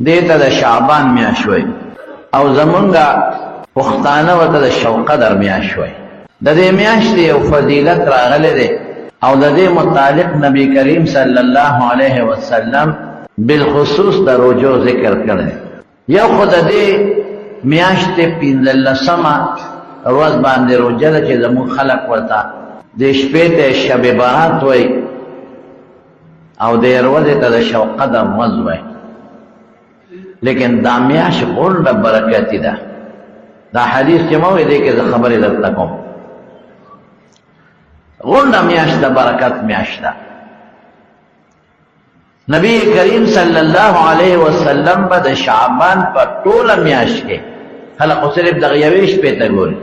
دیتا دا شعبان میاشوی او زمونگا پختانه و تا دا شوقدر میاشوی دا دی میاشتی او فضیلت راغلی دی او دا دی متعلق نبی کریم صلی اللہ علیہ وسلم بالخصوص دا رجوع ذکر کرده یو خود دی میاشتی پینزلسما روز باندې روجه ده چې زمون خلق ورته د شپې ته شب برات وای او د ورځې ته د شوق قدر مز وای لیکن دا میاش غونډه برکتی ده دا حدیث چې مو دې کې خبرې درته کوم غونډه میاش د برکت میاش ده نبی کریم صلی الله علیه وسلم په د شعبان په ټوله میاش کې خلق صرف دغه یوې شپې ته ګوري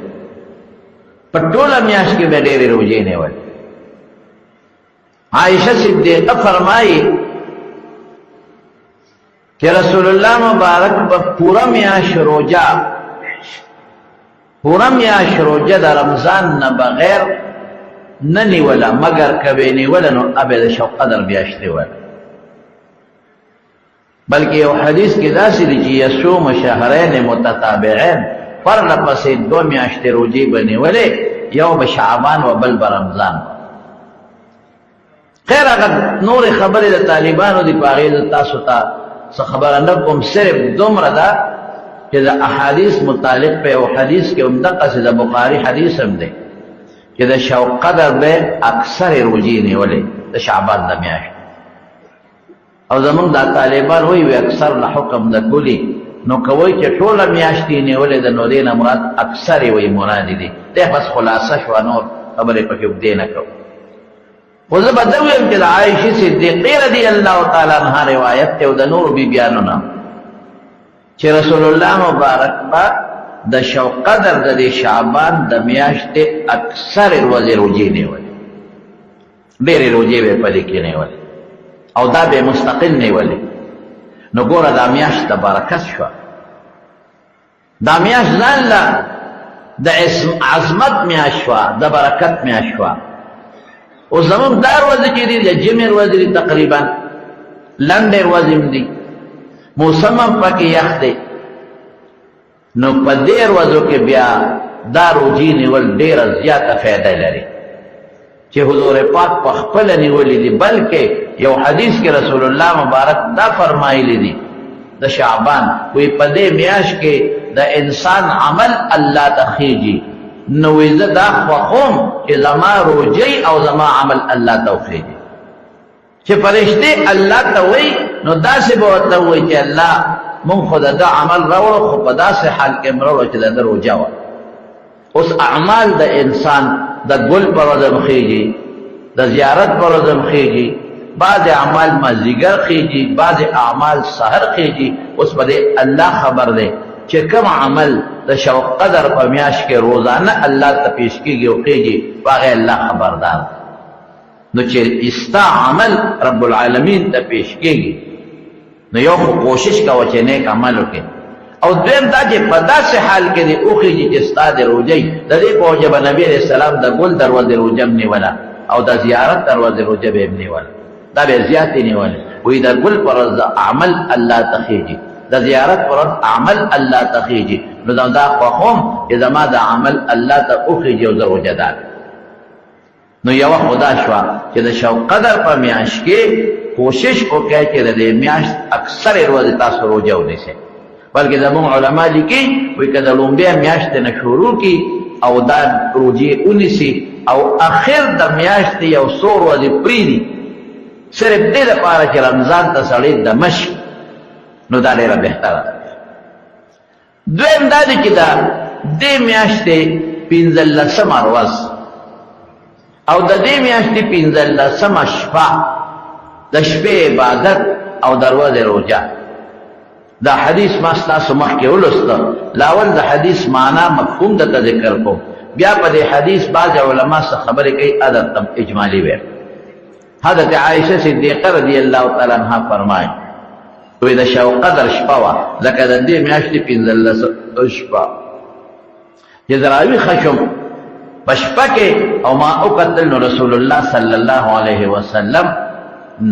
په ټوله میاش کې به ډېرې روزې نیول عائشہ صدیقہ فرمایي کہ رسول اللہ مبارک با پورا میاش روجہ دا رمضان نہ بغیر نہ نیولا مگر کبھی نیولا نو ابد شوق قدر بیاشتے ولا بلکہ یہ حدیث کی داسی دی چی یسوم شہرین متتابعین فرل پسی دو میاشتے روجی بنی ولے یو بشعبان و بل برمضان خیر اگر نور خبر دا طالبانو دی پاغیل تاسو تا خبر نکم صرف دمر دا کہ دا احادیث متعلق پہ او حدیث کے امدقہ سے دا بخاری حدیث ہم دے کہ دا شوق قدر بے اکثر روجی نیولے دا شعبان دا میاشت او زمان دا طالبان ہوئی وی اکثر لحکم دا کلی نو کوئی چه طول میاشتی نیولے دا نو دین مراد اکثر وی مرادی دی دے بس خلاصہ شوا نور خبر پکیب دینکو وزب دویم کہ عائشہ صدیقی رضی اللہ تعالی عنہ روایت تے دا نور بی بیانونا چه رسول اللہ مبارک با دا شوق قدر دا دی شعبان دا میاشت اکثر روزی روجی نیولی دیر روجی بے پدی کی نیولی او دا بے مستقل نیولی نو گورا دا میاشت دا برکت شوا دا میاشت زن لا دا عظمت میاشت شوا دا برکت میاشت شوا او زمان دار وزی چی دی جمعر وزی دی تقریبا لندر وزیم دی موسمم پاکی یخ دی نو پا دیر وزو کے بیا دارو جی نیول دیر زیادہ فیدہ لری چی حضور پاک پا خپل نیولی دی بلکہ یو حدیث کے رسول اللہ مبارک دا فرمائی لی دی دا شعبان کوئی پا دے میاش کے دا انسان عمل اللہ تخیجی نویز دا خوخوم چی زما روجی او زما عمل اللہ توخیجی چی فرشتے اللہ توی نو دا سے بوتاوی چی اللہ من خود دا عمل روڑو خود دا سے حال کے مروڑو چی دا روجاوا اس اعمال دا انسان دا گل پر رضم خیجی دا زیارت پر رضم خیجی بعض اعمال مازیگر خیجی بعض اعمال سحر خیجی اس پر دے اللہ خبر دے چی کم عمل دا شوق قدر پر میاش کے روزانہ اللہ تا پیش کی گی وقیجی باغی اللہ خبردار نو چی استا عمل رب العالمین تا پیش کی گی نو یو کوشش کا وچے نیک عملو کے او دویم دا چی پدا سے حال کے دی اوخیجی چی استا دی روجی دا دی پوجب نبی علیہ السلام دا گل دروز روجم نیولا او دا زیارت دروز روجب اب نیولا دا بے زیادتی نیولا وی دا گل پر عمل اللہ تخیجی دا زیارت پر عمل اللہ تخیجی نو دا خوخوم اذا ما دا عمل اللہ تا اخیجی و زروجہ دار نو یو خدا شوا کہ دا شوق قدر پر میاش کے کوشش کو کہہ کہ دا میاش اکثر روز تاثر روجہ ہونے سے بلکہ زمون علماء لکی وی کہ دا لومبیا میاش تے شروع کی او دا روجی انی سی او اخر دا میاش تے یو سو روز پریدی صرف دے دا پارا چی رمضان تا سڑید دا مشک نو دا لیرہ بہتر دویم دا دی چی دا دے میاشتے پینزل لسم اروز او دا دے میاشتے پینزل لسم شفا دا شپے عبادت او دروز روجہ دا حدیث ماستا سمخ کے علستا لاول دا حدیث معنی مفہوم دا ذکر کو بیا پا دے حدیث بعض علماء سے خبر کئی عدد تم اجمالی بیر حضرت عائشہ صدیقہ رضی اللہ تعالیٰ عنہ فرمائیں وی دا شوق قدر شپاوا لکہ دا دی میاشتی پینزل شپا جزراوی خشم پشپا کے او ما اقتل رسول اللہ صلی اللہ علیہ وسلم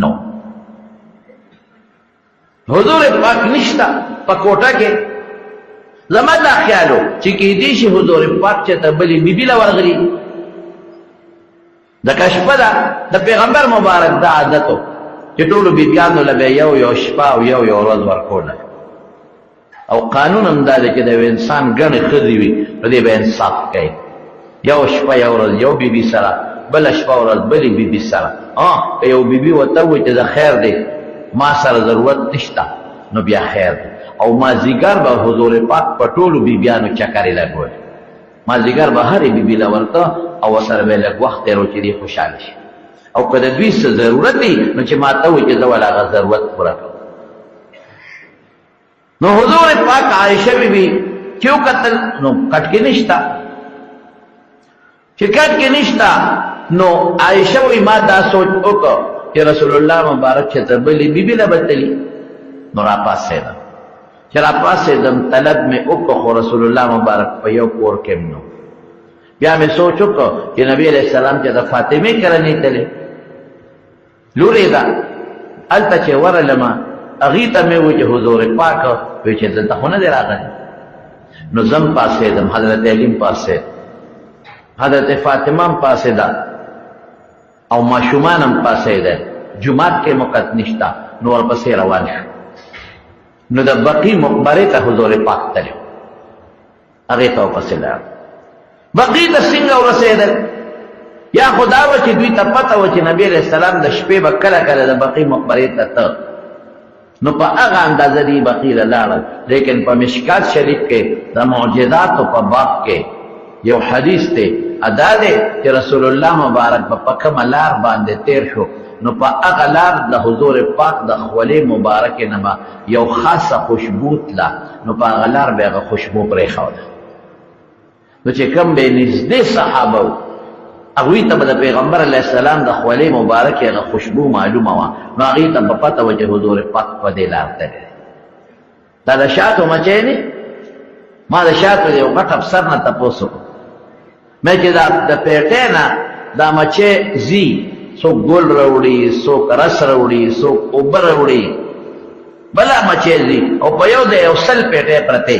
نو حضور پاک نشتا پا کوټه کې زما دا خیالو چې کېدی شي حضور پاک چې ته بلې بیبي له ورغلي د کشپه ده د پیغمبر مبارک دا عادتو چې ټولو بیبیانو له به یو شپه او یو ورځ ورکوله او قانون هم دا دی چې د یو انسان ګڼې ښځې وي نو دی به انصاف کوي یو شپه یو ورځ یو بیبي سره بله شپه ورځ بلې بیبي سره که یو بیبي ورته ووایي چې د خیر دی ما سره ضرورت نشته نو بیا خیر دی او مازدیګر به حضور پاک په ټولو بیبیانو چکرې لګول مازدیګر به هرې بیبي له ورته او ورسره به لږ وخت تېرو چې دی خوشحاله شي او که د دوی څه ضرورت دی نو چې ما ته وایي چې زه ول هغه ضرورت پوره کړم نو حضور پاک عائشہ بیبی چې وکتل نو کټ کې نشته چې کټ کې نشته نو عائشہ وایي ما دا سوچ وکړ چې رسول الله مبارک چې ته بلې بیبي له بتلي نو راپاسېدم چې راپاسېدم طلب مې وکړ خو رسول الله مبارک په یو کور کې نو بیا مې سوچ وکړ چې نبی علیہ السلام چې د فاطمې کره نیتلې لورې ده هلته چې ورغلمه هغې ته مې وویل چې حضور پاک وایي چې دلته خو نه دی راغلی نو زم پاسېدم حضرت علی هم پاسېد حضرت فاطمه هم پاسېده او ماشومان هم پاسېده جومات کې موقت نشته نو ورپسې روان شو نو د بقي مقبرې ته حضور پاک تلو هغې ته ورپسې لاړ بقي ته څنګه ورسېدل یا خدا و چې دوی ته پته و چې نبی علیہ السلام د شپې به کله کله د بقي مقبرې ته ته نو په هغه اندازه دی بقي له لاړل لیکن په مشکات شریف کې د معجزاتو په باب کې یو حدیث دی ادا دی چې رسول الله مبارک په کومه لار باندې تیر شو نو په هغه لار د حضور پاک د خولې مبارکې نه به یو خاصه خوشبو تله نو په هغه لار به هغه خوشبو پرېښوده نو چې کوم به نږدې صحابه و هغوی ته به د پیغمبر علیه السلام د خولې مبارکې هغه خوشبو معلومه وه نو هغې ته به پته وه چې حضور پاک په دې لار تللی دا د شاتو مچی دی ما د شاتو د یو غټ افسر نه تپوس وکړو مې چې د پیټۍ نه دا مچی ځي څوک ګل راوړي څوک رس راوړي څوک اوبه راوړي بله مچی ځي او په یو د یو سل پیټۍ پرتې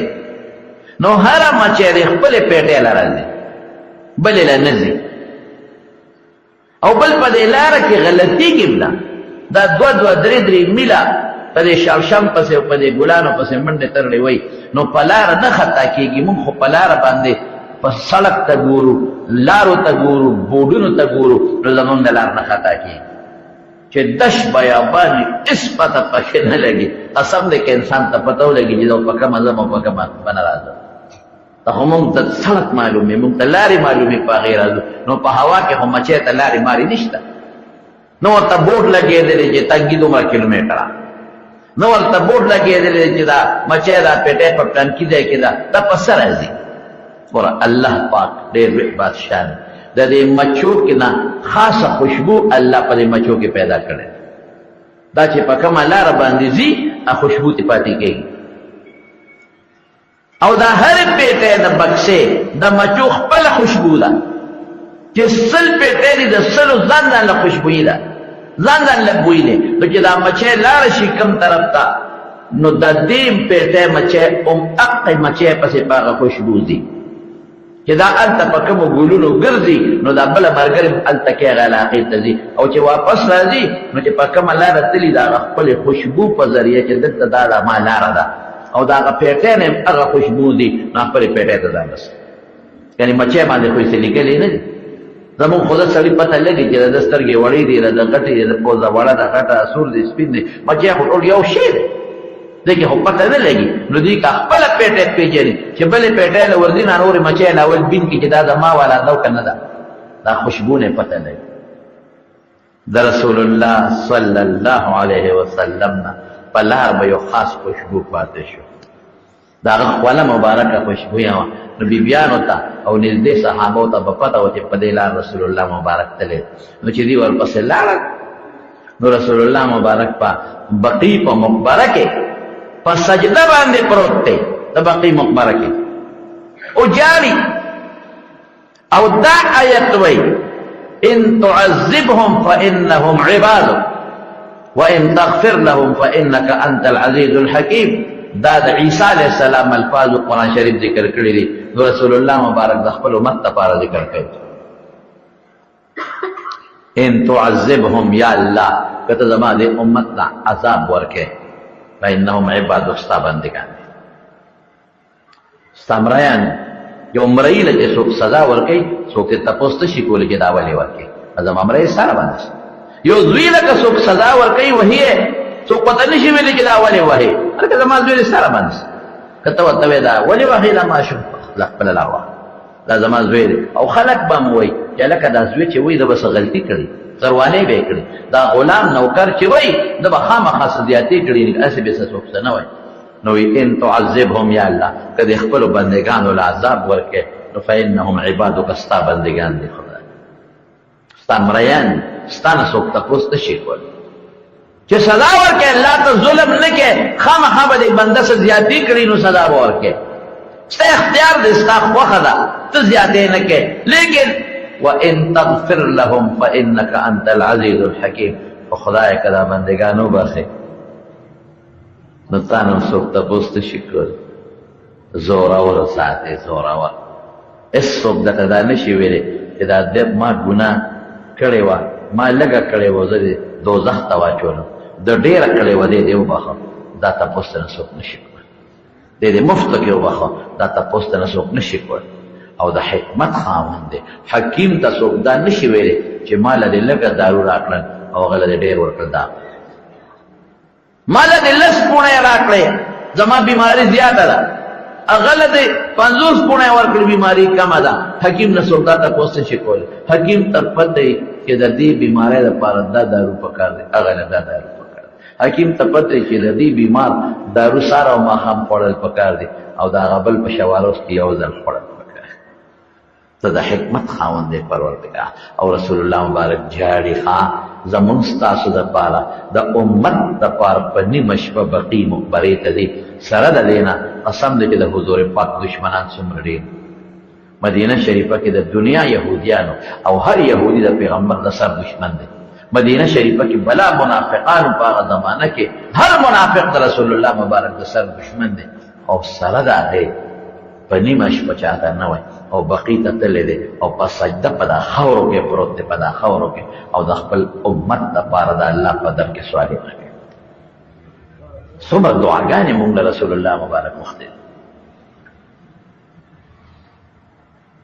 نو هره مچی د خپلې پیټۍ له راځي بلې له نه ځي او بل په دې لاره کې غلطیږي بله دا دوه درې میله په دې شړشم پسې او په دې ګلانو پسې منډې ترړې وای نو په لاره نه خطا کېږي مونږ خو په لاره باندې په سړک ته ګورو لارو ته ګورو بوډونو ته ګورو نو زمونږ د لار نه خطا کېږي چې دش بیابانې هېڅ پته پکې نه لګي قسم دی که انسان ته پته ولګي چې زه په کومه ځم او په کومه به نه راځم دا خو مونږ ته سړک معلومې مونږ ته لارې معلومې په هغې راځو نو په هوا کې خو مچۍ ته لارې مارې نشته نو ورته بوټ لګېدلی چې تنګي دومره کیلومیټره نو ورته بوټ لګېدلی چې دا مچۍ دا پیټۍ په پلانکي ځای کې ده دا په څه راځي ګوره الله پاک ډېر لوی بادشاه دی د دې مچو کې نه خاصه خوشبو الله په دې مچو کې پیدا کړی دا چې په کومه لاره باندې ځي خوشبو ترې پاتې کېږي او دا هرې پیټۍ د بکسې د مچو خپله خوشبو ده چې سل پیټۍ دي د سلو ځان ځان له خوشبویي ده ځان ځان له بوی دی نو چې دا مچۍ لاړه شي کوم طرف ته نو د دې پیټۍ مچۍ هم هغې مچۍ پسې په هغه خوشبو ځي چې دا هلته په کومو ګلونو ګرځي نو دا بله ملګرې هم هلته کې هغه علاقې ته ځي او چې واپس راځي نو چې په کومه لاره تلي د هغه خپلې خوشبو په ذریعه چې دلته دا د ما لاره ده او د هغه پیټۍ نه هم هغه خوشبو دي نو خپلې پیټۍ ته ځان رسوي یعنې مچۍ باندې خو یې څه لیکلي نه دي زمونږ خو د سړي پته لګي چې د سترګې وړې دي د غټې د پوزه وړه ده غټه سور دی سپین دی مچۍ خو ټول یو شی دی دې کې خو پته نه لګي نو دوی که خپله پیټۍ پېژني چې بلې پیټۍ له ورځي نه نورې مچۍ له اول بین کړي چې دا زما والا ده او که نه ده دا خوشبو نه پته لګي د رسول الله صلی الله علیه وسلم نه په لار به یو خاص خوشبو پاتې شو د هغه خوله مبارکه خوشبویه وه نو بیبیانو ته او نږدې صحابو ته به پته وه چې په دې لار رسول الله مبارک تللی نو چې دوی ورپسې لاړل نو رسول الله مبارک په بقي په مقبره کې په سجده باندې پروت دی د بقي مقبره کې او جاري او دا آیت وی ان تعذبهم فانهم عبادك وَإِن تَغْفِرْ لَهُمْ فَإِنَّكَ أَنْتَ الْعَزِيزُ الْحَكِيمُ. دا د عیسی علیہ السلام الفاظ قرآن شریف ذکر کړی دي، رسول الله مبارک د خپل امت لپاره ذکر کړي. ان تعذبهم یا الله، کته زما د امت لا عذاب ورکه، فإنهم عبادك ستا بندگان دي، ستا مریان. یو مری له څوک سزا ورکي، څوک ته تاسو شي کول کې دا ولي ورکي، زما مری سره باندې. یو دوی له څوک سزا ورکي وهي څوک پته نشي ویل چې دا ولي وهي، هرکه زما دوی سره باندې کته وته دا ولي وهي لا ماشو لا خپل لاوا دا زما دوی او خلق به موي چې لکه دا دوی چې وای د بس غلطي کړي سروانه به کړي، دا غلام نوکر چې وای د بخامه خاصياتي کړي اسی به څوک نه وای. نو ان تعذبهم یا الله، کدی خپل بندگان ول عذاب ورکه، نو فإنهم عبادك استا بندگان دي خدای، ستا مریان ستانه څوک تاسو ته شي کول چې سزا ورکه. الله ته ظلم نه کې، خامخا به بنده سره زیاتی کړي نو سزا ورکه. ستا اختیار دې ستا خوخه ده، ته زیاتې نه کې. لیکن وَإِن تَغْفِرْ لَهُمْ فَإِنَّكَ أَنْتَ الْعَزِيزُ الْحَكِيمُ. خدای کدا بندگانو بخې نو تانو څوک تاسو ته شي کول. زوراور ساته زوراور اس څوک دغه دا نشي ویلې چې دا د ما ګناه کړې و، ما لګه کړې و، زه دوزخ ته واچولم، د ډېره کړې و دې وبخه، دا تاسو نه څوک نشي کول. دې مفت کې وبخه، دا تاسو نه څوک نشي کول. او د حکمت خاوند دی، حکیم ته څوک دا نشي ویلې چې مال دې لګه دارو راکړل او غل دې ډېر ورکړ، دا مال دې لس پونه راکړې زما بیماری زیاته ده، اغل دې 50 پونه ورکړې بیماری کم ده. حکیم نه څوک دا تاسو شي کول. حکیم ته پته چې د دې بیماری لپاره دا دارو پکار دی، اغل دا دارو پکار دی. حکیم ته پته چې د دې بیمار دارو ساره او ماهم خوړل پکار دی، او دا غبل په شواروس کې یو ځل خوړل. ته د حکمت خاوند دی پروردگار. او رسول الله مبارک جاړي ښا زمون ستاسو د پاره د امت د پاره په نیمه شپه بقي مقبرې ته دی. سره د دینا قسم دی چې د حضور پاک دشمنان څومره دي. مدینه شریفه کې د دنیا يهوديانو او هر يهودي د پیغمبر د سر دشمن دی. مدینه شریفه کې بلا منافقان په هغه زمانہ کې هر منافق د رسول الله مبارک د سر دشمن دی. او سره د دی په نیمه شپه چاته نه وای او بقی ته تللی دی او په سجده په دا خاورو کې پروت دی، په دا خاورو کې، او د خپل امت دپاره د الله په در کې سوالې کوي. څومره دعاګانې مونږ له رسول الله مبارک مخته.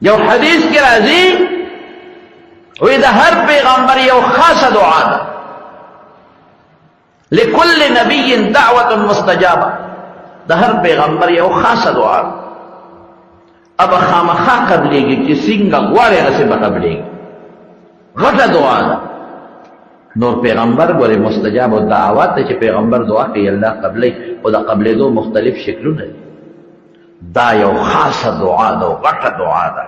یو حدیث کې راځي وی د هر پیغمبر یو خاصه دعا ده، لكل نبی دعوة مستجابه. د هر پیغمبر یو خاصه دعا ده، اب خامخا قبلېږي چې څنګه غواړي هغسې به قبلېږي. غټه دعا ده. نور پیغمبر ګورې مستجاب الدعوات دی چې پیغمبر دعا کوي الله قبلوي، خو د قبلېدو مختلف شکلونه دي. دا یو خاصه دعا ده او غټه دعا ده،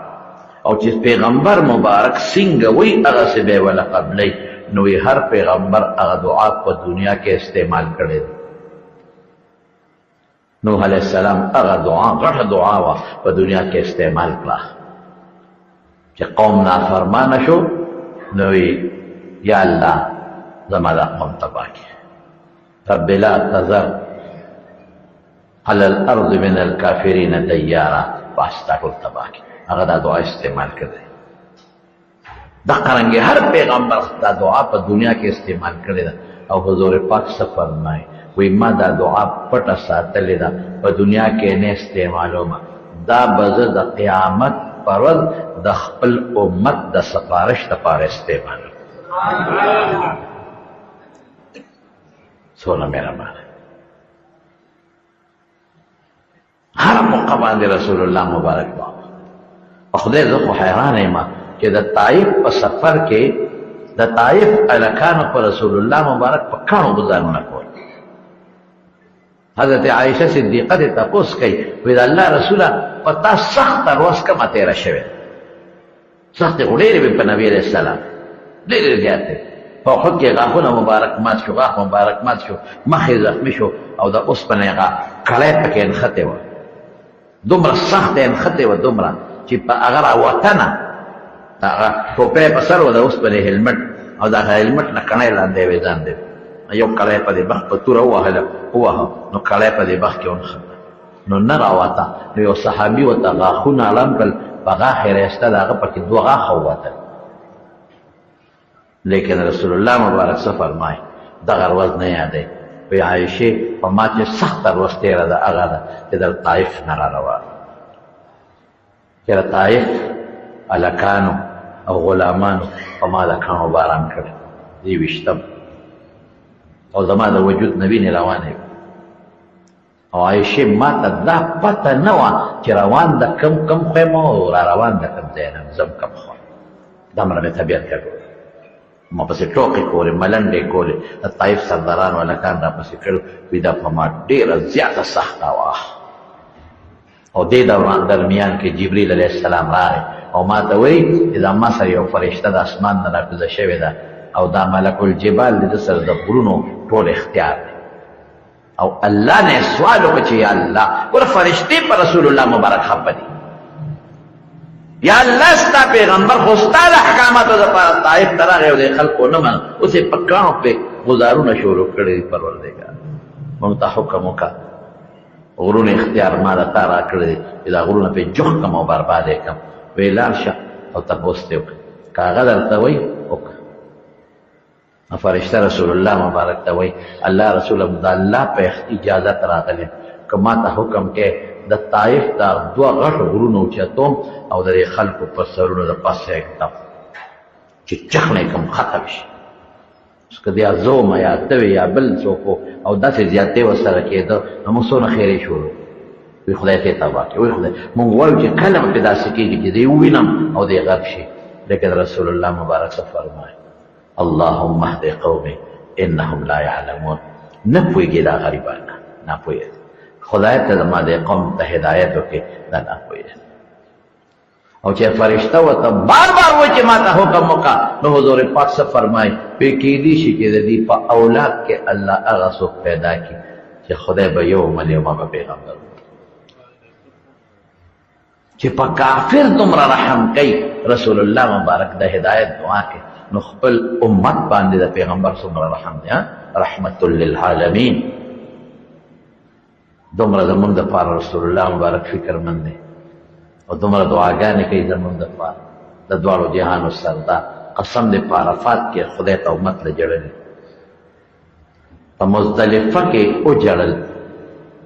او چې پیغمبر مبارک څنګه وي هغسې به یې وله قبلوي. نو هر پیغمبر هغه دعا په دنیا کې استعمال کړی دی. نوح علیہ السلام هغه دعا غټه دعا وه په دنیا کې استعمال کړه چې قوم نافرمانه شو، نو یا الله زما دا قوم تباه کړي. رب لا تذر على الارض من الكافرین دیارا، واسطه ټول تباه کړي. هغه دا دعا استعمال کړی. دا قرنګي هر پیغمبر دا دعا په دنیا کې استعمال کړی ده. او حضور پاک څه فرمایي وی ما دا دعا پټه ساتلې ده، په دنیا کې نه استعمالومه، دا به زه د قیامت پر ورځ د خپل امت د سفارش لپاره استعمالوم. څومره مهربانه. هر موقع باندې رسول الله مبارک دعا. خدای زه خو حیرانه یم چې د طائف په سفر کې د طائف الکانو پر رسول الله مبارک په کانو گزارونه کول. حضرت عائشہ صدیقہ دې تپوس کوي وی د الله رسوله پتا سخت روز کمه تیره شوې، سخت غډېرې به په نبی علیہ السلام ډېرې زیاتې په خود کې غاښونه مبارک مات شو، غاښ مبارک مات شو، مخ یې زخمي شو، او د اوسپنې هغه کړۍ پکې نښتې وه، دومره سخته یې نښتې وه، دومره چې په هغه راوتنه هغه ټوپۍ په سر وه، د اوسپنې هلمټ، او د هغه هلمټ نه کڼۍ لاندې وې ځان دی یو کړی په دې بخ په توره ووهله نو کړی په دې بخ کې ونښته نو نه راوته نو یو صحابي ورته غاښونه ړنګ کړل په غاښ یې رایسته د هغه پکې دوه غاښه ووتل لیکن رسول الله مبارک څه فرمایي دغه ورځ نه یادوي وایي عایشې په ما چې سخته ورځ تېره ده هغه ده چې در طایف نه را روان چېرې طایف هلکانو او غلامانو په ما د کاڼو باران کړی دې ویشتم او زما د وجود نه وینې روانې او عایشې ما ته دا پته نه وه چې روان د کم خوایم او را روان د کم ځای نه زم کم خوا دومره مې طبیعت ګډوډ ما پسې ټوکې کولې ملنډې کولې د طایف سردارانو هلکان را پسې کړل وي دا په ما ډېره زیاته سخته وه او دې دوران درمیان کې جبریل علیه السلام راغی او ما ته وایي چې دا ما سره یو فرشته د اسمان نه راکوزه شوې ده او دا ملک الجبال د ده سره د غرونو ټول اختیار دی او الله نه سوال وکړه چې یا الله ګوره فرشتې په رسول الله مبارک خفه دي یا الله ستا پیغمبر خو ستا د احکاماتو دپاره طایف ته راغی او د خلکو نه من اوس یې په کاڼو پرې ګزارونه شروع کړي دي پروردګار موږ ته حکم وکړه غرونه اختیار ما د تا را کړی دی چې دا غرونه پرې جوخ کړم او برباد یې کړم ویې لاړ شه او تپوس دې وکړه که هغه درته وایي وکړه فرشته رسول الله مبارک ته وایي الله رسوله د الله په اجازت راغلی که ما ته حکم کې د طایف دا دوه غټو غرونه اوچتوم او د دې خلکو په سرونو د پاسه ږدم چې چخنې کړم ختم شي که د یا زوم یا ته وې یا بل څوک او داسې زیاتې ورسره کېده نو موږ څونه خیرې شروع وی خدای ته تباه کړي وی خدای موږ وایو چې کله به داسې کېږي چې دی ووینم او دی غرق شي لیکن رسول الله مبارک څه فرمایي اللهم اهد قومي انهم لا يعلمون نه پوهېږي دا غریبان نه پوهېږي خدای ته زما د قوم ته هدایت وکړي دا نه پوهېږي او چې فرشته ورته بار بار وایي چې ما ته حکم وکړه نو حضور پاک څه فرمایي پې کېدی شي چې د دې په اولاد کې الله هغه څوک پیدا کړي چې خدای به یو عمل ما به پیغمبر چې په کافر دومره رحم کوي رسول الله مبارک د هدایت دعا کوي نو خپل امت باندې د پیغمبر څومره رحم دی رحمت للعالمین دومره زمونږ دپاره رسول الله مبارک فکرمند دی او دومره دعاګانې کوي زمونږ دپاره د دواړو جهانو سردار قسم دی په عرفات کې خدای ته امت له جړلې په مزدلفه کې وجړل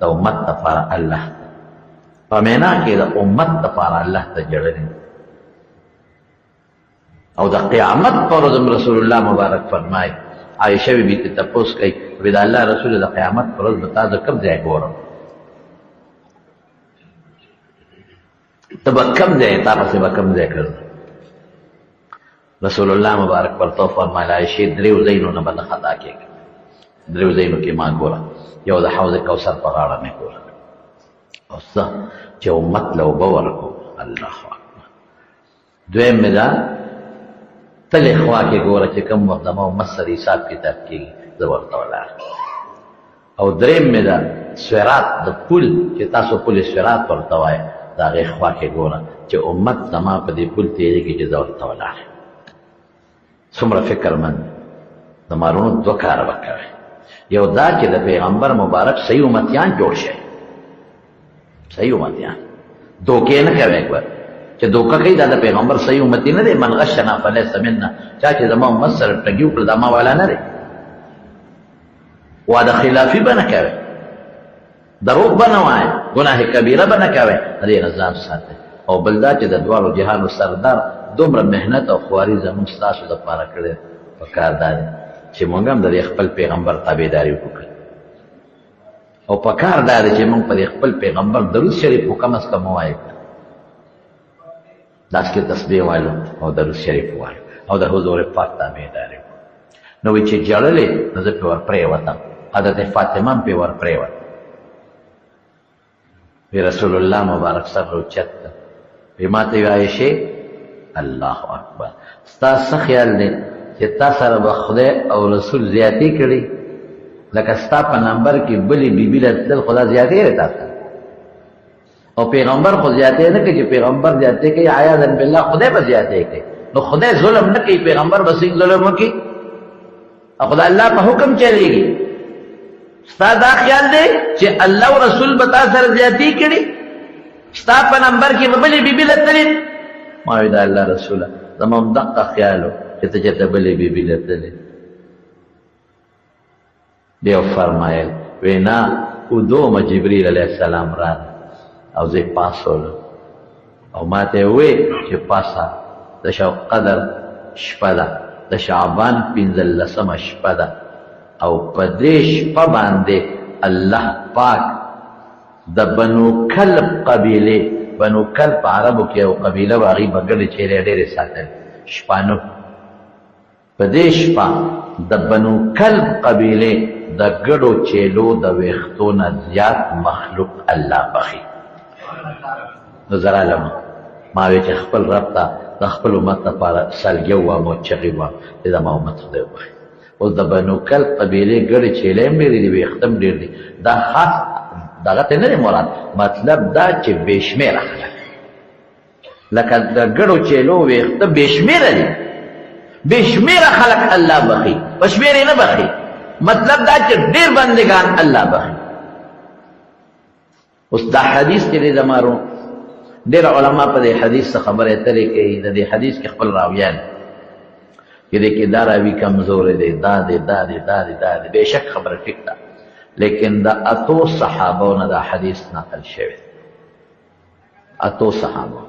د امت دپاره الله په مینا کې د امت دپاره الله ته جړلې او د قیامت پر ورځ رسول الله مبارک فرمایي عایشه بیبي ته تپوس کوي وایي د الله رسول د قیامت پر ورځ به تا زه کوم ځای ګورم ته به کوم ځای تا پسې به کوم ځای کړم رسول الله مبارک ورته وفرمایل عایشې دریو ځایونو نه به نه خطا کېږي دریو ځایونو کې ما ګوره یو د حوض کوثر په غاړه مې ګوره او څه چې امت له اوبه ورکړو الله اکبر دویم مې دا تلې خوا کې ګوره چې کوم وخت زما امت سره حساب کتاب کېږي زه ورته ولاړ او دریم مې دا سرات د پل چې تاسو پل سرات ورته وایئ د هغې خوا کې ګوره چې امت زما په دې پل تېرېږي چې زه ورته ولاړ څومره فکرمند د مارونو دوه کاره به کوئ یو دا چې د پیغمبر مبارک صحیح امتیان جوړ شئ صحیح امتیان دوکې نه کوئ ګوره چې دوکه کوي دا د پیغمبر صحیح امتی نه دی من غشنا فلیس منا چا چې زما امت سره ټګي وکړه دا ما والا نه دی وعده خلافي به نه کوئ دروغ به نه وایئ ګناه کبیره به نه کوئ د دې نه ځان ساتئ او بل دا چې د دواړو جهانو سردار دومره محنت او خواري زموږ ستاسو دپاره کړې پکار دا دی چې موږ هم د دې خپل پیغمبر تابعداري وکړو او پکار دا دی چې موږ په دې خپل پیغمبر درود شریف خو کم از کم ووایو لاس کې تسبیح وایو او درود شریف وایو او د حضور پاک تابعداري وکړو نو وایي چې ژړلې نو زه پرې ورپرېوتم حضرت فاطمه هم پرې ورپرېوته وی رسول الله مبارک سر اوچت وی ما ته وی عایشې الله اکبر ستا څه خیال دی چې تا سره به خدای او رسول زیاتې کړي لکه ستا په نمبر کې بلې بیبي له تلل خدا زیاتې دی تا سره او پیغمبر خو زیاتې نه کوي چې پیغمبر زیاتې کوي عیاذا بالله خدای به زیاتې کوي نو خدای ظلم نه کوي پیغمبر به څنګه ظلم وکړي او خدا اللہ پا حکم چلے گی ستا دا خیال دے چھ اللہ و رسول بتا سر زیادتی کری ستا پا نمبر کی بلی بی بی لتلید ماوی دا اللہ رسولہ زمان دقا خیالو چھ تجھتا بلی بی بی لتلید دیو فرمائل وینا ادوم جبریل علیہ السلام ران او زی پاسولو او ماتے ہوئے چھ پاسا دا شو قدر شپدا دا شعبان پینزل لسم شپدا او پدیش پا باندے اللہ پاک دا بنو کلب قبیلے بنو کلب عربو کی او قبیلہ واغی بگرد چیرے دیر ساتل شپانو پدیش پا دا بنو کلب قبیلے دا گڑو چیلو دا ویختون زیاد مخلوق اللہ بخی نظر علم ماوی چه خپل ربطا دا خپل امت دا پارا سلگیو و موچقی و دا ما امت خدای بخی او دا بنو کلب قبیلے گڑی چیلیم دیری دی ویختم دیر دی دا خاص دا غطی نری مراد مطلب دا چه بیشمیر خلق لکه دا گڑو چیلو ویختم بیشمیر دی بیشمیر خلق اللہ بخی بشمیری نبخی مطلب دا چه دیر بندگان اللہ بخی اس دا حدیث کے لئے دمارو دیر علماء پا دے حدیث سے خبر اترے کہ دے حدیث کے خپل راویان کہ دے کہ دا راوی کمزور دے دا دے دا دے دا دے دا دے بے شک خبر ٹکتا لیکن دا اتو صحابون دا حدیث نقل شوید اتو صحابون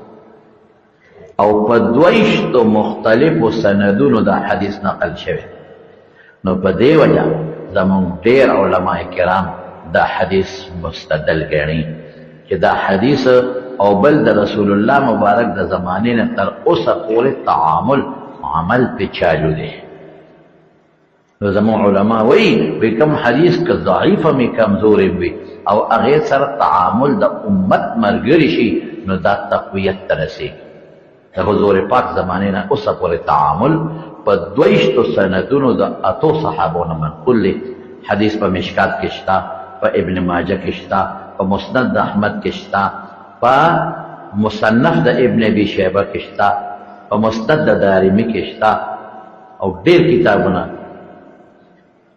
او پا دویشتو مختلف و سندون دا حدیث نقل شوید نو پا دے وجہ زمان دیر علماء کرام دا حدیث مستدل گرنی کہ دا حدیث او بل دا رسول اللہ مبارک دا زمانے نے تر اس قول تعامل عمل پہ چالو دے نو زمان علماء وی کم حدیث کا ضعیف میں کمزور ہوئی او اغیر سر تعامل دا امت مرگری شی نو دا تقویت ترسی دا حضور پاک زمانے نے اس قول تعامل پا دویشتو سندونو دا اتو صحابون منقل لی حدیث پا مشکات کشتا پا ابن ماجہ کشتا پا مسند دا احمد کشتا پا مصنف دا ابن ابی شیبہ کشتا پا مسند دا دارمی کشتا او دیر کتابنا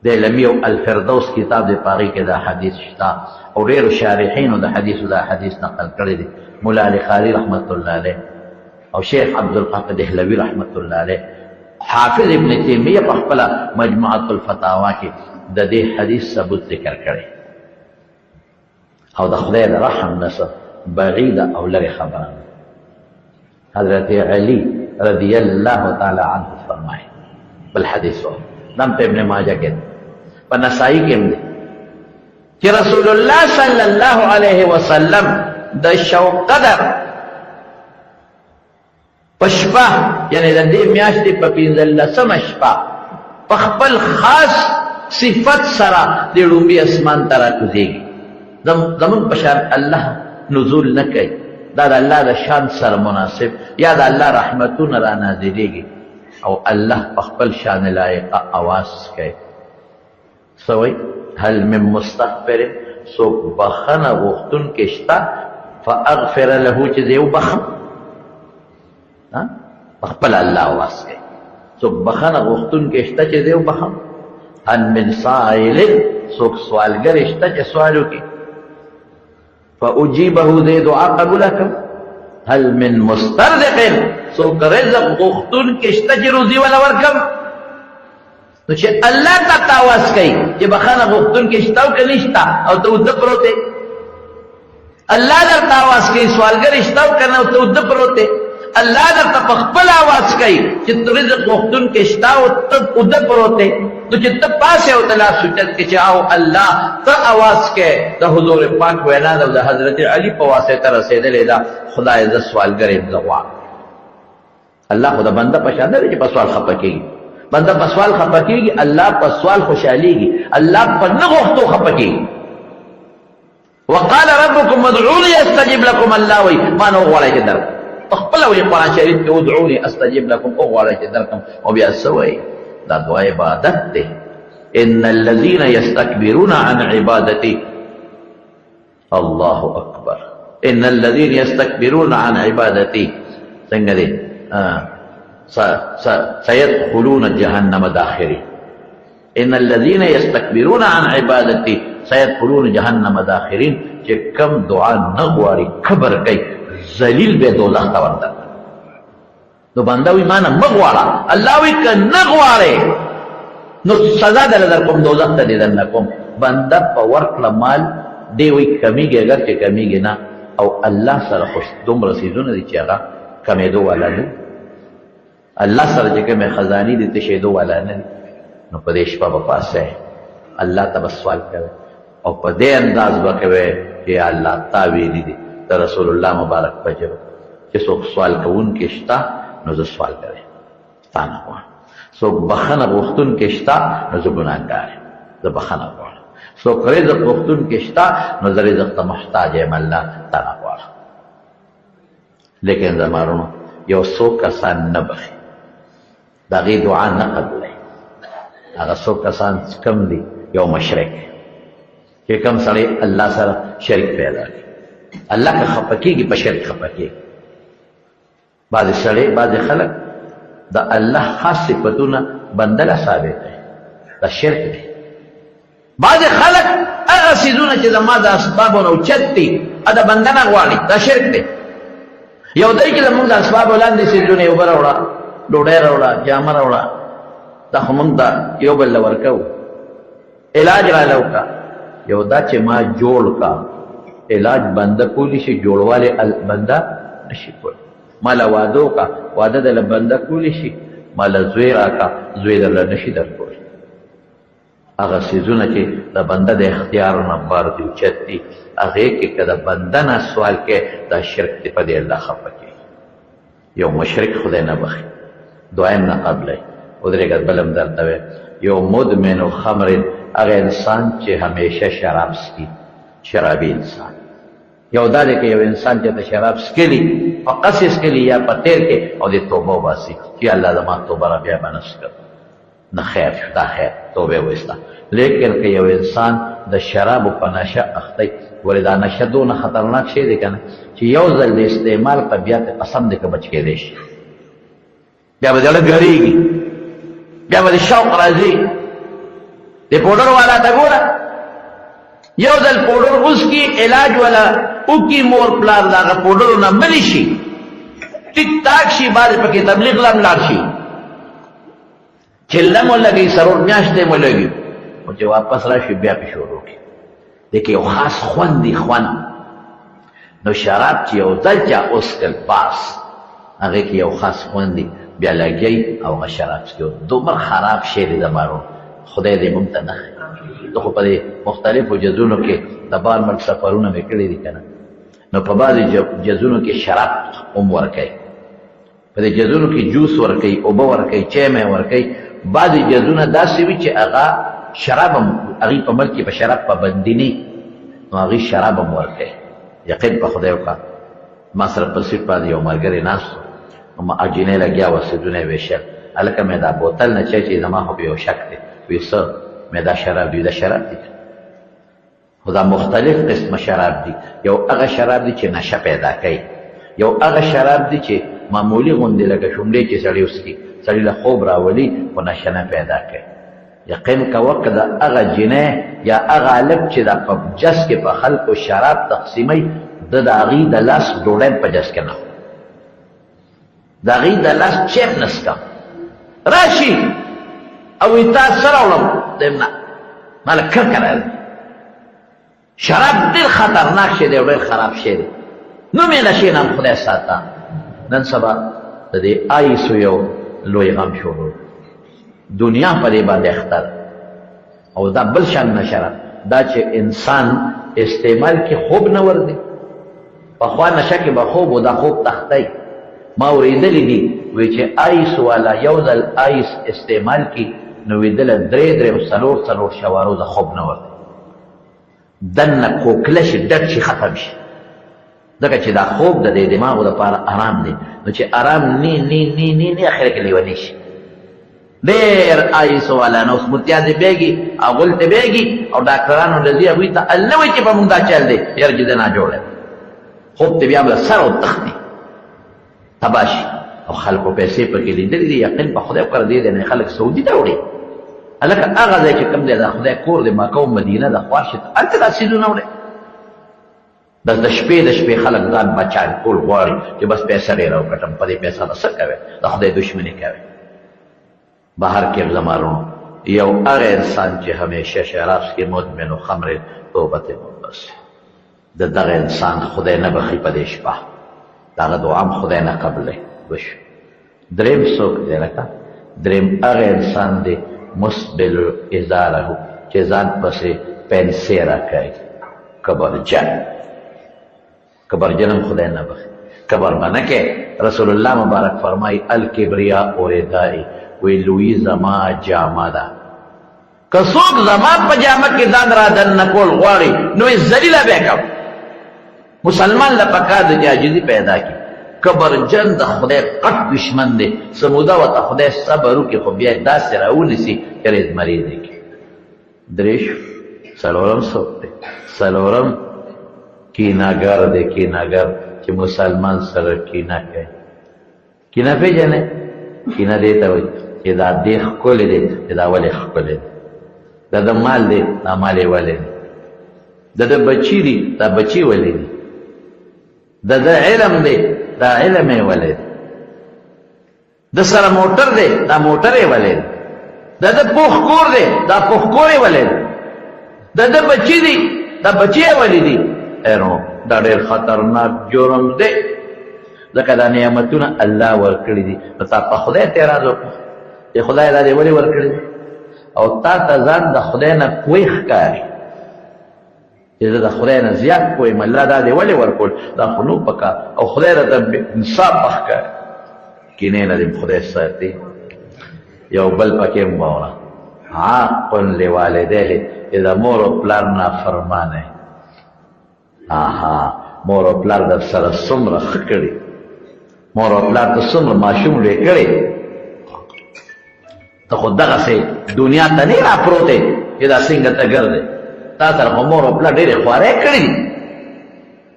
دے لمیو الفردوس کتاب دے پاغی کے دا حدیث شتا او دیر شارحین دا حدیث نقل کردے مولا علی خالی رحمت اللہ علیہ او شیخ عبدالقاقر دہلوی رحمت اللہ علیہ حافظ ابن تیمیہ پخپلا مجموعات الفتاوہ کی دا دے حدیث ثبوت ذکر کرے او دا خدای دا رحم نصر بعید او لغی خبران حضرت علی رضی اللہ تعالی عنہ فرمائے بالحدیث ہو دم پہ ابن ماجہ کے پا نسائی کے مدے کہ رسول اللہ صلی اللہ علیہ وسلم دا شو قدر پشپا یعنی دا دی میاشتی پا پینزل لسم اشپا پخپل خاص صفت سرا دی رومی اسمان ترا کزیگی زمن پشان اللہ نزول نکے دا اللہ دا شان سر مناسب یا دا اللہ رحمتون را نازلے گی او اللہ پخپل شان لائقہ آواز کہے سوئی حل من مستغفر سو بخن غختن کشتا فاغفر لہو چیزیو بخن پخپل اللہ آواز کہے سو بخن غختن کشتا چیزیو بخن ان من سائل سو سوالگر اشتا چی سوالو کی فأجیبہو دے دعا قبول کم حل من مسترزق سو رزق غختن کشتا چی روزی والا ورکم تو چی اللہ تا تاواز کئی چی بخانا غختن کشتاو کنشتا او تو ادب روتے اللہ در تاواز کئی سوالگر اشتاو کنا او تو ادب روتے اللہ در تا پخپل آواز کئی چی تو رزق غختن کشتاو تب ادب روتے تو چی تب پاسے ہو تلا سجد کے چاہو اللہ تا آواز کے دا حضور پاک وینا دا حضرت علی پواسے ترسے دلے دا خدا عزت سوال کرے دعا اللہ خدا بندہ پشاندہ دے چی پسوال خپا کی گی بندہ پسوال خپا کی گی اللہ پسوال خوشحالی گی اللہ پر نغفتو خپا کی گی وقال ربكم ادعوني استجب لكم اللہ وی مانو غوالے کے در اخبلا وی قرآن شریف کے ادعونی استجب لكم غوالے کے در کم و بیاسوئی دا دعا عبادت دے ان الذین یستکبرون عن عبادتی اللہ اکبر ان الذین یستکبرون عن عبادتی سنگ دے سیدخلون جہنم داخری ان الذين يستكبرون عن عبادتي سيدخلون جهنم داخرين چې کم دعا نه غواړي کبر کوي ذلیل به دوزخ ته ورته نو بنده وي مانه مه غواړه الله وي که نه غواړې نو سزا دله در کوم دوزخ ته دې دننه کوم بنده په ورکړه مال دی وي کمیږي اگر چې کمیږي نه او الله سره خوش دومره څیزونه دي چې هغه کمېدو والا نه الله سره چې کومې خزانې دي تشېدو والا نه دي نو په دې شپه به پاسه الله ته به سوال کوي او په دې انداز به کوي چې الله تا ویلي دي د رسول الله مبارک په ژبه چې څوک سوال کوونکی شته نو زه سوال کوي تا نه غواړم څوک بخښنه غوښتونکی شته نو زه ګناهګار یم زه بخښنه غواړم څوک رزق غوښتونکی شته نو زه رزق ته محتاج یم الله تا نه غواړم لیکن زمارونو یو څو کسان نه بخي د هغې دعا نه قبلوي هغه څو کسان کم دي یو مشرک چې کم سړی الله سره شریک پیدا کړي الله که خفه کېږي په شرک خفه کېږي بعضې سړی بعضې خلک د الله خاص صفتونه بنده له ثابت دی دا شرک دی بعضې خلک هغه څیزونه چې زما د اسبابو نه اوچت دي د بنده نه غواړي دا شرک دی یو دی چې زمونږ د اسبابو لاندې څیزونه اوبه راوړه ډوډۍ راوړه جامه راوړه دا خو مونږ ته یو بل له ورکوو علاج راله وکړه یو دا چې ما جوړ کا علاج بنده کولی شي جوړوالی بنده نشي کولی ما له واده وکړه واده دله بنده کولی شي ما له زوی راکړه زوی درله نشي درکولی هغه څیزونه چې د بنده د اختیارو نه بار دي اوچت دي هغې کې که د بنده نه سوال کې دا شرک دی په دې الله خفه کېږي یو مشرک خدای نه بخي دعایم نه قبلی ودرېږه بل هم درته وی یو مدمن خمر هغه انسان چې همیشه شراب څکي شرابي انسان یو دا دی که یو انسان چې د شراب څکلي په قصې څکلي یا په تیر کې او د توبه وباسي چې الله زما توبه را بیا به نه څکم نه خیر دا خیر توبه وایسته لیکن که یو انسان د شرابو په نشه اختی ولې دا نشه دونه خطرناک شی دی که نه چې یو ځل د استعمال په بیا ته قسم دی که بچ کېدی شي بیا به زړه ګرېږي بیا به د شوق راځي د پوډر والا ته ګوره یو ځل پوډر اوس کی علاج والا اوکی مور پلار د هغه پوډرو نه ملی شي ټیک ټاک شي بعد پکې تبلیغ لا لاړ شي چله مو لګي سرور میاشتې مو لګي او چې واپس راشي بیا پې شروع کړي دې یو خاص خوند دی خوند نو شراب چې یو ځل چا اوسکل پاس هغې کې یو خاص خوند دی بیا لګی او هغه شراب څکي دومره خراب شی دی زمارو خدای دې موږ ته نه ښایي زه خو په دې مختلفو جزونو کې د بار ملک سفرونه مې کړي دي که نه نو په بعضې جزونو کې شراب هم ورکوي په دې جزونو کې جوس ورکوي اوبه ورکوي چای مې ورکوي بعضې جزونه داسې وي چې هغه شراب هم هغې په ملک کې په شراب پابندي نه نو هغې شراب هم ورکوي یقین په خدای وکړه ما سره په سیټ باندې یو ملګری ناست و ما اجینې لګیا وه سیدونه یې ویشل هلکه مې دا بوتل نه چای چې زما خو په یو شک دی وی څه مې دا شراب دی دا شراب دی خو دا مختلف قسمه شراب دی یو هغه شراب دی چې نشه پیدا کوي یو هغه شراب دی چې معمولي غوندې لکه شونډې چې سړی وڅکي سړي له خوب راولي خو نشه نه پیدا کوي یقین کوه که د هغه جنۍ یا هغه هلک چې دا په جس کې په خلکو شراب تقسیموي د هغې د لاس ډوډۍ په جس کې نه خوري د هغې د لاس چیپ نه څکم راشي او تا سره وړم دیم نه ماله کرکه راځي شراب ډېر خطرناک شی دی او ډېر خراب شی دی نوم یې نشي نام خدای ساته نن سبا د دې آیسو یو لوی غم شروع دنیا په دې باندې اخته او دا بل شان نه شراب دا چې انسان استعمال کې خوب نه ورځي پخوا نشه کې به خوب و دا خوب تختی ما اورېدلی دي وی چې آیس والا یو ځل آیس استعمال کې نو ویدله درې او څلور شوه روزه خوب نه ورځي دننه کوکله شي ډک شي ختم شي ځکه چې دا خوب د دې دماغو دپاره آرام دی نو چې آرام نی اخره کې لیونی شي ډېر آیس والا نو اوس متیازې بیږي او غلطې بیږي او ډاکټرانو له ځي هغوی ته الله وایي چې په مونږ دا چل دی یاره چې د ناجوړی خوب ته بیا به سر او تختی تباه شي او خلکو پیسې پکې لیدلې دي یقین په خدای وکړه دې نه خلک سعودي ته وړي هلکه هغه ځای چې کوم دی د خدای کور دی مکه او مدینه د خواشه هلته دا څیزونه وړي د شپې خلک ځان بچان کول غواړي چې بس پیسې ډېره وګټم په دې پیسه به څه کوې د خدای دشمني کوې بهر کې زمارونو یو هغه انسان چې همیشه شراب کې مدمن و خمر توبت مبس د دغه انسان خدای نه بخي په دې شپه دغه دعا هم خدای نه قبلې وش دریم څوک دی لکه دریم هغه انسان دی مسبل ازاره چې ځان پسې پنسې راکوي کبرجن هم خدای نه بخي کبر منه کې رسول الله مبارک فرمای الکبریا اور ردائی وی لوی زما جامه ده که څوک زما په جامه کې ځان را دننه کول غواړي نو یې ذلیله به کوم مسلمان له پکار د عاجزي پیدا کی کبرجن د خدای قط دشمن دی سموده ورته خدای صبر وکړي خو بیا یې داسې راونیسي چې مریض یې کړي دریش څلورم څوک دی څلورم کیناګر دی کیناګر چې مسلمان سره کینه کوي کینه پېژنې کینه دې ته وایي چې دا دې ښکلی دی چې دا ولې ښکلی دی دا د مال دی دا مال یې ولې دی د بچي دی دا بچي ولې دی د علم دی دا علم یې ولې دی د سره موټر دی دا موټر یې ولې دی د پوخ کور دی دا پوخ کور یې ولې دی د بچي دی دا بچي یې ولې دی نو دا ډېر خطرناک جرم دی ځکه دا نعمتونه الله ورکړي دي نو تا په خدای اعتراض وکړه چې خدای دا دې ولې ورکړي دي او تا ته ځان د خدای نه پوه ښکاري چې زه د خدای نه زیات پوه یم الله دا دې ولې ورکول دا خو نو پکار او خدای راته انصاف ښکاري کینې نه دې خدای ساتي یو بل پکې هم واوره عاق لوالدیه چې د مور او پلار نافرمانه مور او پلار در سره څومره ښه کړي مور او پلار ته څومره ماشوم لوی کړی ته خو دغسې دنیا ته نه راپروتی چې دا څنګه ته ګرځې تا سره خو مور او پلار ډېرې خوارۍ کړي دي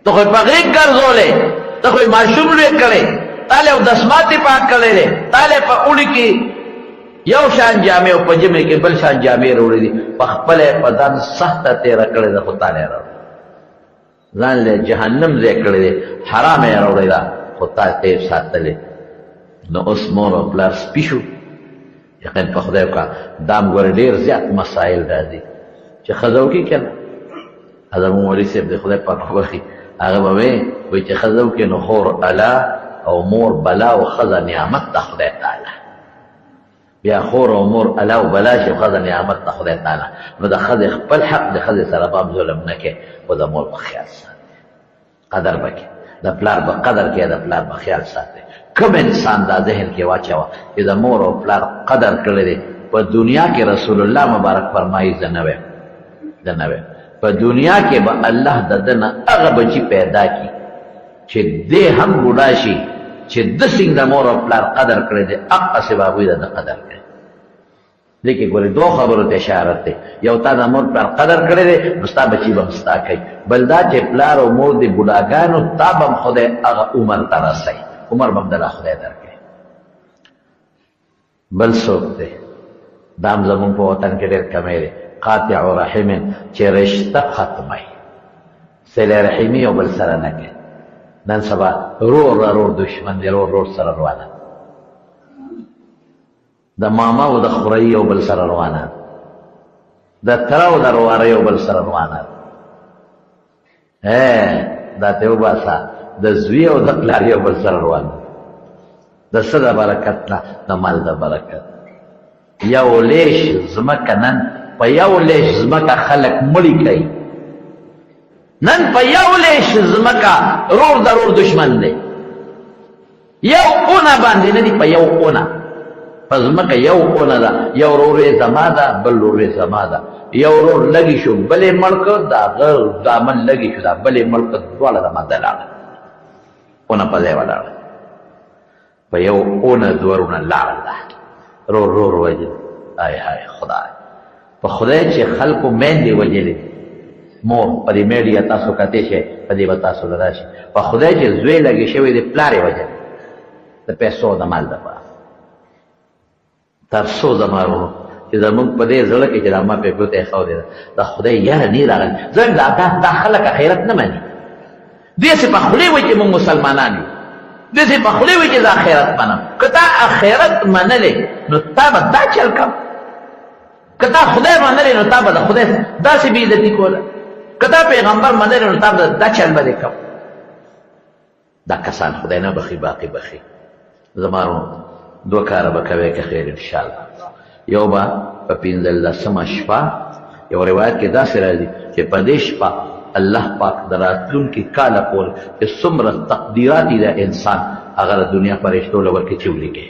ته خو یې په غېږ ګرځولی ته خو یې ماشوم لوی کړی تا له یو دسمات یې پاک کړی دی تا له په اوړي کې یو شان جامې او په ژمي کې بل شان جامې راوړي دي په خپله یې په ځان سخته تېره کړې ده خو تا نه یې راوړي ځان له جهنم ځای کړی دی حرام یې راوړی ده خو تا ته یې ساتلی نو اوس مور او پلار سپي شو یقین په خدای وکړه دا هم ګوره ډېر زیات مسایل راځي چې ښځه وکړي که نه زموږ مولوي صاحب د خدای پاک وبخي هغه به وایي چې ښځه وکړي نو خور الا او مور بلا او ښځه نعمت د خدای تعالی بیا خور او مور الا او بلا شي ښځه نعمت د خدای تعالی نو د ښځې خپل حق د ښځې سره به هم ظلم نه کوي خو د مور په خیال ساتي قدر به کوي د پلار به قدر کوي د پلار به خیال ساتي کوم انسان دا ذهن کې واچوه چې د مور او پلار قدر کړی دی په دنیا کې رسول الله مبارک فرمایي زه نه ویم په دنیا کې به الله د ده نه هغه بچي پیدا کړي چې دی هم بوډا شي چې ده څنګه د مور او پلار قدر کړی دی هغسې به هغوی د ده قدر کوي لیکن ګورې دو خبرو ته اشارت دی یو تا د مور پلار قدر کړی دی نو ستا بچي به هم ستا کوي بل دا چې پلار او مور د بوډاګانو تا به هم خدای هغه عمر ته رسوي عمر به هم دله خدای درکوي بل څوک دی دا هم زمونږ په وطن کې ډېر کمی دی قاطع رحم چې رشته ختموي صله رحمي یو بل سره نه کوي نن سبا رور دشمن دی رور سره روانه د ماما او د خورۍ یو بل سره روانه د تره او د رواره یو بل سره روانه دا ته وباسه د زوی او د پلار یو بل سره روانه د څه د برکت نه د مال د برکت یو لیش ځمکه نن په یو لیش ځمکه خلک مړي کوي نن په یو لیش ځمکه رور د رور دشمن دی یو اونه باندې نه دي په یو اونه په ځمکه یو اونه ده یو رور یې زما ده بل رور یې زما ده یو رور لګي شو بل یې مړ کړ د هغه دامن لګي شو دا بل یې مړ کړ دواړه زما ته لاړه اونه په ځای ولاړه په یو اونه دوه رونه لاړه ده رور وجل آی خدای په خدای چې خلکو میندې وجلې مور په دې میډیا تاسو کتې شئ په دې به تاسو راشي په خدای چې زوی لګې شوی دی پلار یې وجلې د پیسو د مال دپاره تر څو زما ورونو چې زمونږ په دې زړه کې چې دا ما پې ګوته ایښودې ده دا خدای یاره نه راغلی زه دا خلک اخرت نه مني داسې په خولې وایي چې مونږ مسلمانان یو داسې په خولې وایي چې زه اخرت منم که تا اخرت منلې نو تا به دا چل کم که تا خدای منلې نو تا به د خدای داسې بې عزتي کوله که تا پیغمبر منلې نو تا به دا چل به دې کم دا کسان خدای نه بخي باقي بخي زمانو دو کاره به کوې که خیر انشاءالله یو به په 15مه شپه یو روایت کې داسې راځي چې په دې شپه الله پاک د راتلونکي کاله پورې چې څومره تقدیرات دي د انسان هغه د دنیا فرشتو له ورکې چې ولیکي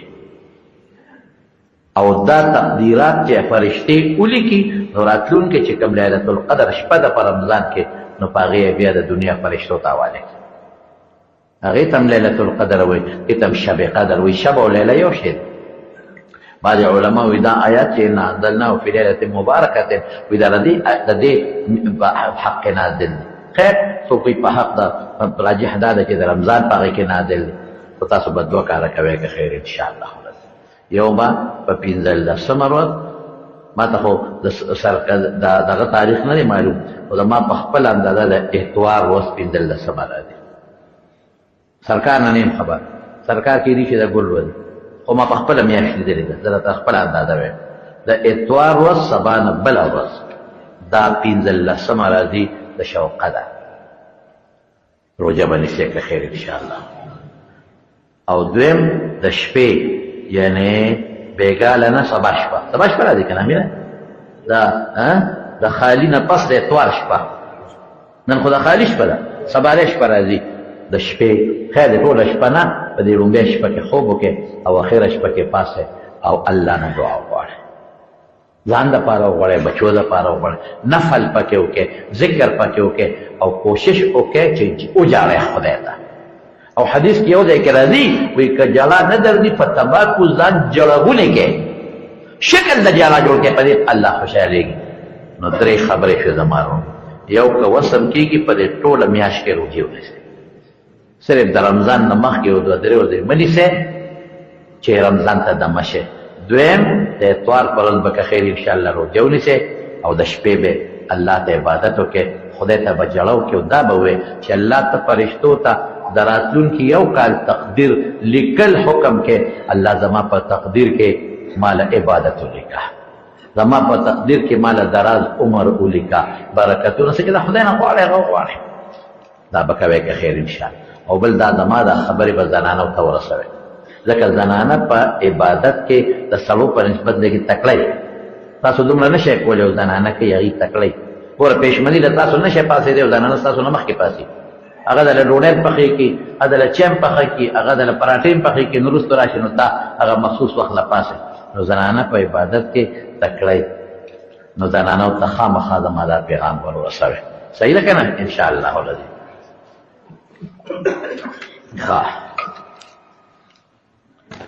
او دا تقدیرات چې فرشتې ولیکي نو راتلونکي چې کوم لیلة القدر شپه ده په رمضان کې نو په هغې بیا د دنیا فرشتو ته حواله کړي هغې ته هم لیلة القدر وایي دې ته هم شب قدر وایي شب او لیله یو شی دی بعض علماء وی دا آیات چې نازلناه فی لیلة مبارکة وی دا د دې حق نازل دی خیر څوک په حق دا راجح دا ده چې د رمضان په هغې کې نازل دی خو تاسو به دوه کاره کوئ که خیر انشاءالله یو به په 15مه ورځ ما ته خو دغه تاریخ نه دی معلوم خو زما په خپل اندازه د اتوار ورځ 15مه راځي سرکار نه نیم خبر سرکار کې دي چې د ګل ورځ خو ما په خپله میاشت لیدلې ده زه راته خپله اندازه وایم د اتوار ورځ سبا نه بله ورځ دا 15مه راځي د شوقه ده روژه به نیسئ که خیر انشاءالله او دویم د شپې یعنی بیګاله نه سبا شپه راځي که نه مینه د خالي نه پس د اتوار شپه نن خو د خالي شپه ده سباله شپه راځي د شپې خیر د ټوله شپه نه په دې لومبۍ شپه کې خوب وکړې او اخره شپه کې پاسې او الله نه دعا وغواړې ځان دپاره وغواړې بچو دپاره وغواړې نفل پکې وکړې ذکر پکې وکړې او کوشش وکړې چې وجاړې خدای ته او حدیث کې یو ځای کې راځي وایي که جلا نه درځي په تباکو ځان جړغونې کې شکل د جلا جوړ کې په دې الله خوشحالېږي نو درې خبرې شو زما یو که وسم کېږي په دې ټوله میاشت کې روژې ونیسئ صرف د رمضان نه مخکې یو دوه درې ورځې مه نیسئ چې رمضان ته دمه شئ دویم د اتوار په ورځ به که خیر انشاءالله روژه ونیسئ او د شپې به الله ته عبادت وکړئ خدای ته به جړه وکړئ او دا به ووایئ چې الله ته فرشتو ته د راتلونکي یو کال تقدیر لیکل حکم کې الله زما په تقدیر کې مال عبادت ولیکه زما په تقدیر کې مال دراز عمر ولیکه برکتونه څه چې د خدای نه غواړئ هغه وغواړئ دا به کوئ که خیر انشاءالله او بل دا زما دا خبرې به زنانو ته ورسوئ ځکه زنانه په عبادت کې د سړو په نسبت لږې تکړه دی تاسو دومره نه شئ کولی او زنانه کې هغې تکړه وي ګوره پېشمني له تاسو نه شئ پاسېدی او زنانه ستاسو نه مخکې پاسي هغه دله ډوډۍ پخې کړي هغه دله چایم پخه کړي هغه دله پراټې هم پخې کړي نو وروسته راشي نو تا هغه مخصوص وخت له پاسې نو زنانه په عبادت کې تکړه نو زنانو ته خامخا زما دا پیغام ور ورسوئ صحیح ده که نه انشاءالله العظیم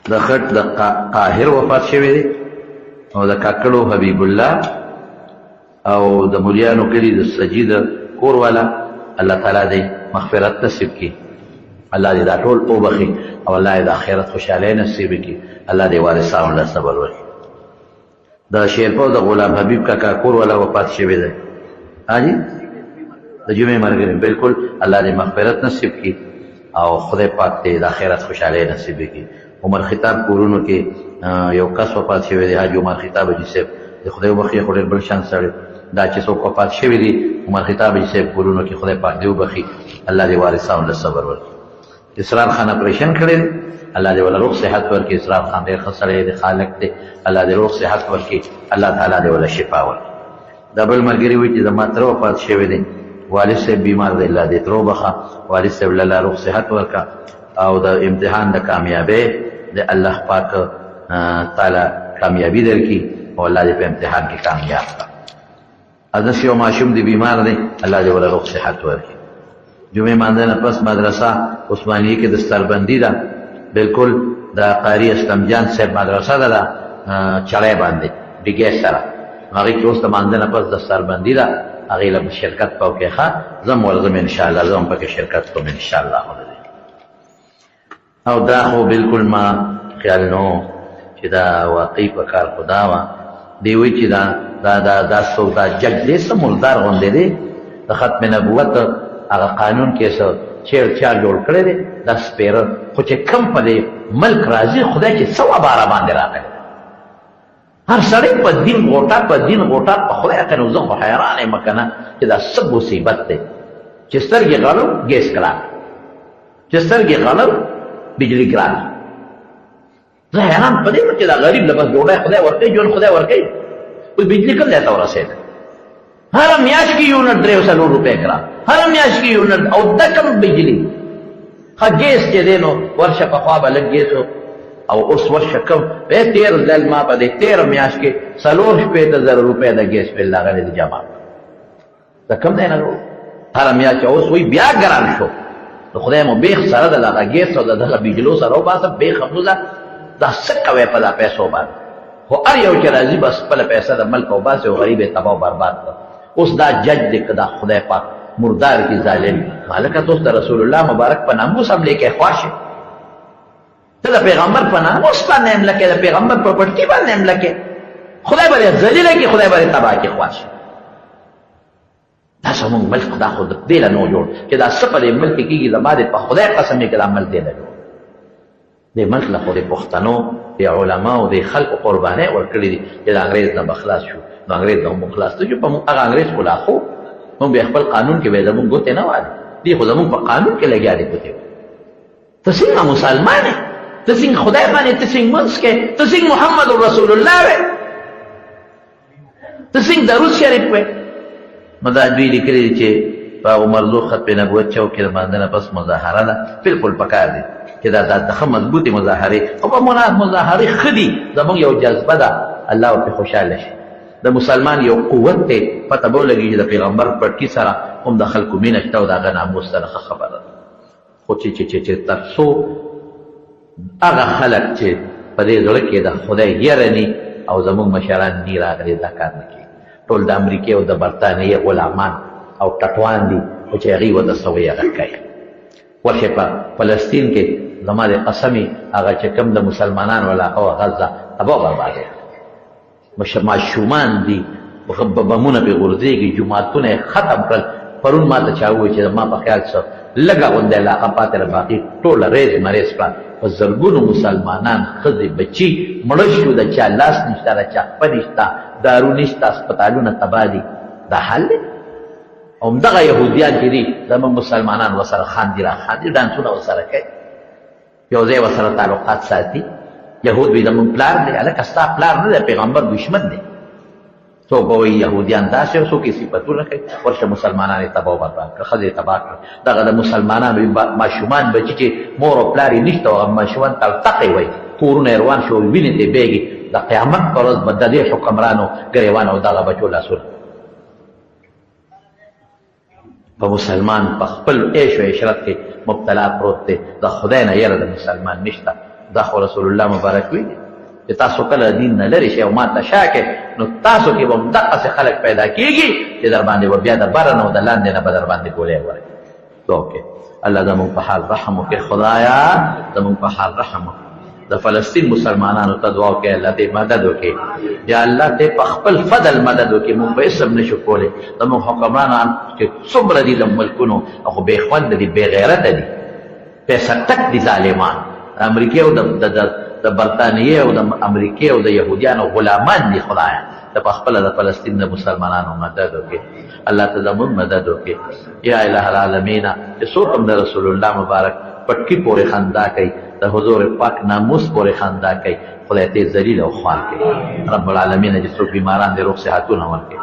د خټ د قاهر وفات شوی دی او د کاکړو حبیب الله او د مولیانو کلي د سجید کور والا الله تعالی دی مغفرت نصیب کی الله دې دا ټول وبخي او الله دې د آخرت خوشحالۍ نصیب کی الله دې وارثانو له صبر ورکړي د شیرپو د غلام حبیب کاکا کور والا وفات شوی دی حاجی د جمعې ملګری بالکل الله دې مغفرت نصیب کی او خدای پاک دې د آخرت خوشحالۍ نصیب کی عمر خطاب کورونو کې یو کس وفات شوی دی حاجی عمر خطاب حاجي صاحب د خدای وبخي خو ډېر بل شان سړی دا چې څوک وفات شوي دي عمر خطاب حاجي صاحب کورونو کې خدای پاک دې وبخي الله دې وارثانو له صبر ورکړي اسرار خان اپریشن کړی دی الله دې ولا روغ صحت ورکړي اسرار خان ډېر ښه سړی دی خالق دی الله دې روغ صحت ورکړي الله تعالی دې ولا شفا ورکړي دا بل ملګري وایي چې زما تره وفات شوی دی والد صاحب بیمار دی الله دې تره وبخه والد صاحب له روغ صحت ورکړه او د امتحان د کامیابۍ د الله پاک تعالی کامیابی درکړي او الله دې په امتحان کې کامیاب کړه ادس یو ماشوم دی بیمار دی الله دې ولا روغ صحت ورکړي جمعې مانځه نه پس مدرسه عثمانیه کې دستربندي ده بالکل د قاری اسلم جان صاحب مدرسه ده چړای باندې ډیګې سره هغې کې اوس د مانځه نه پس دستربندي ده هغې له شرکت پوکې ښه زه ورځم انشاءالله زه هم پکې شرکت کوم انشاءالله او دا خو بالکل ما خیال نو چې دا واقعي په کار خدا وه دی وی چې دا سودا جج دی څه ملدار غوندې دی د ختم نبوت هغه قانون کې څه چیر چار جوړ کړی دی دا سپیره خو چې کم په دې ملک راځي خدای چې څه وباره باندې راغلی هر سړی په دین غوټه په خدای که نو زه خو حیران یم که نه چې دا څه مصیبت دی چې سترګې غړو ګیس ګران چې سترګې غړو بجلي ګران زه حیران په دې یم چې دا غریب له بس ډوډۍ خدای ورکوي ژوند خدای ورکوي اوس بجلي کوم ځای ته ورسېده هره میاشت کې یونټ 300 روپۍ ګران هره میاشت کې یونټ او دا کم بجلي ښه ګیس چې دی نو ورشه پخوا به لږ ګیس او اوس ورشه کم 13 ځل ما په دې 13 میاشت کې 4,000 روپۍ د ګیس بل راغلی دی جمع دا کم دی نه هره میاشت اوس وایي بیا ګران شو د خدای مو بیخ سره د دغه ګیس او د دغه بجلو سره وباسه بیخ هموزه دا څه کوې په دا پیسو باندې خو هر یو چې راځي بس خپله پیسه د ملک وباسي او غریب یې تباه او برباد کړ اوس دا جج دی که دا خدای پاک مردار کی ظالم مالکه ته اوس د رسول الله مبارک په ناموس هم لیکې خواشې ته د پیغمبر په ناموس باندې هم لکې د پیغمبر په پټکي باندې هم لکې خدای به یې ذلیله کړي خدای به یې تباه کړي خواشې دا زموږ ملک دا خو دې له نو جوړ چې دا څه په دې ملک کې کېږي زما دې په خدای قسم یې که دا ملک دې له جوړ دې ملک له خو د پښتنو د علماو د خلکو قربانۍ ورکړي دي چې د انګرېز نه به خلاص شو نو انګرېز نه هم خلاص ته شو په موږ هغه انګرېز خو لا خو موږ بیا خپل قانون کې به یې زموږ ګوتې نه والي دې خو زموږ په قانون کې لګیا دي ګوتې ته څنګه مسلمان یې ته څنګه خدای باندې ته څنګه منځ کې ته څنګه محمد رسول الله وې ته څنګه درود شریف وې نو دا دوی لیکلي دي چې په عمرزو ختم نبوت چوک کې د مانځه نه پس مظاهره ده بالکل پکار دي چې دا ښه مضبوطې مظاهرې او په مظاهرې ښه دي زموږ یو جذبه ده الله ورپې خوشحاله شي د مسلمان یو قوت دی پته به ولګي چې د پیغمبر پټکي سره هم د خلکو مینه شته او د هغه ناموس سره ښه خبره ده خو چې تر څو هغه خلک چې په دې زړه کې د خدای یره ني او زموږ مشران ني راغلي دا کار نه کوي ټول د امریکې او د برطانیې غلامان او ټټوان دي خو چې هغوی ورته څه وایي هغه کوي ورشئ په فلسطین کې زما د قسمې هغه چې کوم د مسلمانانو علاقه وه غزه تباه بربادې ماشومان دي بمونه پرې غورځېږي جوماتونه یې ختم کړل پرون ما ته چا ووایي چې ما په خیال څه لږه غونډه علاقه پاتې ده باقي ټوله ریز مریز کړه په زرګونو مسلمانان ښځې بچي مړه شو د چا لاس نشته د چا خپه نشته دارو نشته هسپتالونه تباه دي دا حل دی او همدغه یهودیان چې دي زموږ مسلمانان ورسره خاندي را خاندي ډانسونه ورسره کوي یو ځای ورسره تعلقات ساتي یهود وي زموږ پلار دی هلکه ستا پلار نه دی پیغمبر دشمن دی څوک به وایي یهودیان داسې او څوک یې صفتونه کوي ورشه مسلمانان یې تباه او برباد کړه ښځې یې تباه کړه دغه د مسلمانانو ماشومان بچي چې مور او پلار یې نشته او هغه ماشومان تلتقې وایي کورونه یې روان شو وینې ته بیږي د قیامت په ورځ به د دې حکمرانو ګریوان او دغه بچو لاسونه په مسلمان په خپل عیش و عشرت کې مبتلا پروت دی د خدای نه یره د مسلمان نشته دا خو رسول الله مبارک وی دی چې تاسو کله دین نه لرې شئ او ماته شا کې نو تاسو کې به همدقسې خلک پیدا کېږي چې در باندې به بیا د بره نه او د لاندې نه به در باندې ګولۍ ورکړي اوکې الله زموږ په حال رحم وکړي خدایا زموږ په حال رحم وکړي د فلسطین مسلمانانو ته دعا وکړئ الله دې مدد وکړي یا الله دې په خپل فضل مدد وکړي موږ به هېڅ هم نشو کولی زموږ حکمرانان چې څومره دي د ملکونو هغو بې خونده دي بې غیرته دي پیسه ټک دي ظالمان د امریکې او د برطانیې او د امریکې او د یهودیانو غلامان دي خدایه ته په خپله د فلسطین د مسلمانانو مدد وکړي الله ته زموږ مدد وکړي یا اله العالمین چې څوک هم د رسول الله مبارک پټکي پورې خندا کوي د حضور پاک ناموس پورې خندا کوي خدای ته ذلیل او خوار کوي رب العالمین چې څوک بیماران دي روغ صحتونه ورکړي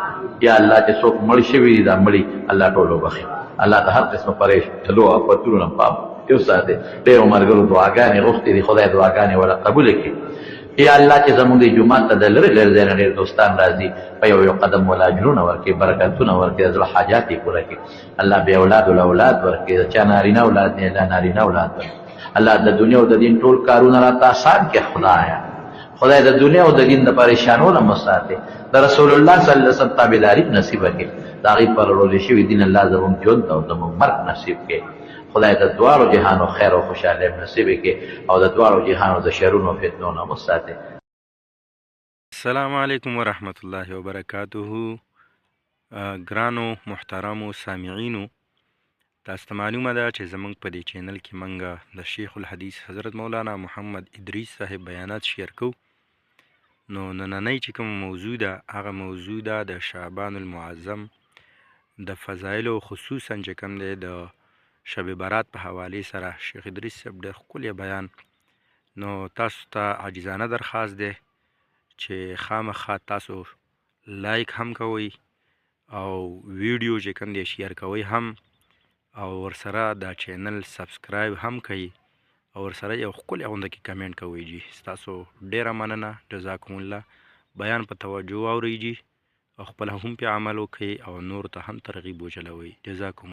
یا الله چې څوک مړ شوي دي دا مړي الله ټول وبخي الله ته هر قسمه پریشانو او آفتونو نه پام یو ساته ډېرو ملګرو دعاګانې غوښتې دي خدای دعاګانې ولا قبول کړي یا الله چې زموږ د جومات ته د لرې لرې ځای نه ډېر دوستان راځي په یو یو قدم ولا اجرونه ورکړي برکتونه ورکړي د زړه حاجات یې پوره کړي الله بې اولاد اولاد ورکړي د چا نارینه اولاد دی الله نارینه اولاد ورکړي الله د دنیا او د دین ټول کارونه راته آسان کړي خدایه خدای د دنیا او د دین د پریشانو نه مساتې د رسول الله صلی الله علیه وسلم تابعداري نصیب کړي د هغې پر وړولې شوي دین الله زموږ ژوند او زموږ مرګ نصیب کړي خدای د دواړو جهانو خیر او خوشحالۍ نصیب کړي او د دواړو جهانو د شرونو او فتنو نه مساتې السلام علیکم ورحمت الله وبرکاته. ګرانو محترمو سامعینو، تاسو ته معلومه ده چې زمونږ په دې چینل کې مونږ د شیخ الحدیث حضرت مولانا محمد ادریس صاحب بیانات شیر کوو. نو نننۍ چې کوم موضوع ده هغه موضوع ده د شعبان المعظم د فضایلو، خصوصا چې کوم دی د شب برات په حوالې سره شیخ ادریس صاحب ډېر ښکلی بیان. نو تاسو ته عاجزانه درخواست دی چې خامخا تاسو لایک هم کوئ او ویډیو چې کوم دی شیر کوئ هم، او ورسره دا چینل سبسکرایب هم کوئ او ورسره یو ښکلی غونده کې کمنټ کوئ جي. ستاسو ډیره مننه، جزاکم الله. بیان په توجه واورئ جي او خپله هم پې عمل وکړئ او نور ته هم ترغیب وچلوئ. جزاکم